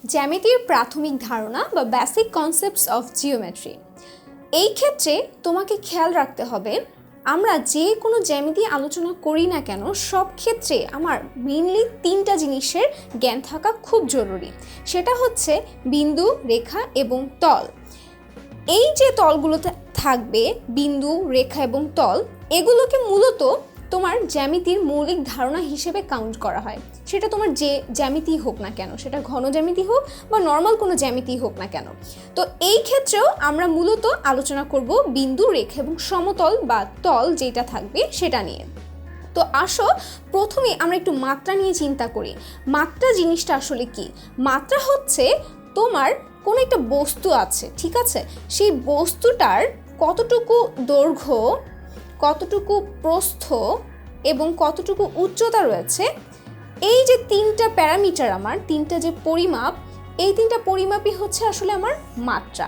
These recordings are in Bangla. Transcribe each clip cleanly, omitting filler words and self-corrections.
জ্যামিতির প্রাথমিক ধারণা বা বেসিক কনসেপ্টস অফ জিওমেট্রি। এই ক্ষেত্রে তোমাকে খেয়াল রাখতে হবে, আমরা যে কোনো জ্যামিতি আলোচনা করি না কেন সব ক্ষেত্রে আমার মেইনলি তিনটা জিনিসের জ্ঞান থাকা খুব জরুরি। সেটা হচ্ছে বিন্দু, রেখা এবং তল। এই যে তলগুলোতে থাকবে, বিন্দু, রেখা এবং তল, এগুলোকে মূলত তোমার জ্যামিতির মৌলিক ধারণা হিসেবে কাউন্ট করা হয়। সেটা তোমার যে জ্যামিতি হোক না কেন, সেটা ঘন জ্যামিতি হোক বা নর্মাল কোনো জ্যামিতি হোক না কেন। তো এই ক্ষেত্রেও আমরা মূলত আলোচনা করব বিন্দু, রেখা এবং সমতল বা তল যেটা থাকবে সেটা নিয়ে। তো আসো প্রথমে আমরা একটু মাত্রা নিয়ে চিন্তা করি। মাত্রা জিনিসটা আসলে কি? মাত্রা হচ্ছে তোমার কোনো একটা বস্তু আছে, ঠিক আছে, সেই বস্তুটার কতটুকু দৈর্ঘ্য, কতটুকু প্রস্থ এবং কতটুকু উচ্চতা রয়েছে, এই যে তিনটা প্যারামিটার, আমার তিনটা যে পরিমাপ, এই তিনটা পরিমাপই হচ্ছে আসলে আমার মাত্রা।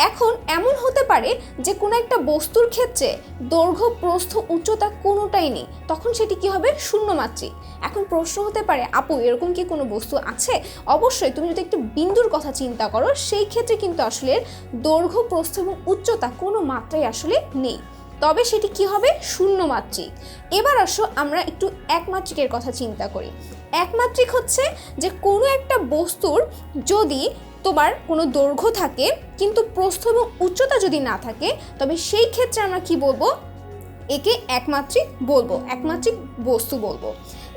এখন এমন হতে পারে যে কোনো একটা বস্তুর ক্ষেত্রে দৈর্ঘ্য, প্রস্থ, উচ্চতা কোনোটাই নেই, তখন সেটি কি হবে? শূন্যমাত্রিক। এখন প্রশ্ন হতে পারে, আপু এরকম কি কোনো বস্তু আছে? অবশ্যই। তুমি যদি একটু বিন্দুর কথা চিন্তা করো, সেই ক্ষেত্রে কিন্তু আসলে দৈর্ঘ্য, প্রস্থ এবং উচ্চতা কোনো মাত্রাই আসলে নেই, তবে সেটি কি হবে? শূন্যমাত্রিক। এবার আসো আমরা একটু একমাত্রিকের কথা চিন্তা করি। একমাত্রিক হচ্ছে যে কোনো একটা বস্তুর যদি তোমার কোনো দৈর্ঘ্য থাকে কিন্তু প্রস্থ এবং উচ্চতা যদি না থাকে, তবে সেই ক্ষেত্রে আমরা কি বলবো? একে একমাত্রিক বলবো, একমাত্রিক বস্তু বলবো।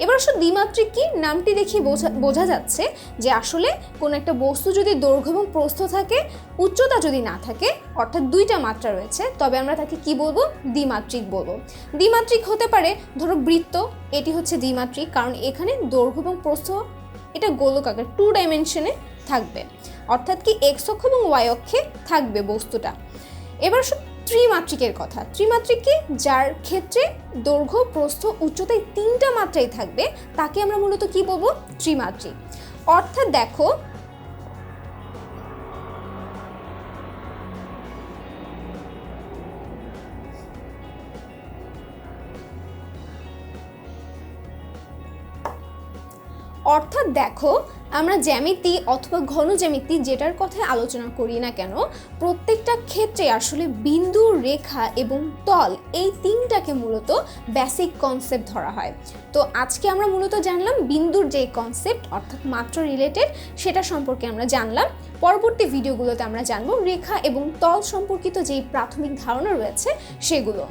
এবার আসলে দ্বিমাত্রিক কি? নামটি দেখি বোঝা যাচ্ছে যে আসলে কোনো একটা বস্তু যদি দৈর্ঘ্য এবং প্রস্থ থাকে, উচ্চতা যদি না থাকে, অর্থাৎ দুইটা মাত্রা রয়েছে, তবে আমরা তাকে কি বলবো? দ্বিমাত্রিক বলবো। দ্বিমাত্রিক হতে পারে, ধরো বৃত্ত, এটি হচ্ছে দ্বিমাত্রিক, কারণ এখানে দৈর্ঘ্য এবং প্রস্থ এটা গোলকাকার 2 ডাইমেনশনে থাকবে, অর্থাৎ কি এক্স অক্ষ এবং ওয়াই অক্ষে থাকবে বস্তুটা। এবার ত্রিমাত্রিকের কথা। ত্রিমাত্রিক কি? যার ক্ষেত্রে দৈর্ঘ্য, প্রস্থ, উচ্চতায় তিনটা মাত্রাই থাকবে, তাকে আমরা মূলত কি বলবো? ত্রিমাত্রিক। অর্থাৎ দেখো, আমরা জ্যামিতি অথবা ঘন জ্যামিতি যেটার কথা আলোচনা করি না কেন, প্রত্যেকটা ক্ষেত্রে আসলে বিন্দু, রেখা এবং তল, এই তিনটাকে মূলত বেসিক কনসেপ্ট ধরা হয়। তো আজকে আমরা মূলত জানলাম বিন্দুর যে কনসেপ্ট, অর্থাৎ মাত্রা রিলেটেড, সেটা সম্পর্কে আমরা জানলাম। পরবর্তী ভিডিওগুলোতে আমরা জানবো রেখা এবং তল সম্পর্কিত যেই প্রাথমিক ধারণা রয়েছে সেগুলো।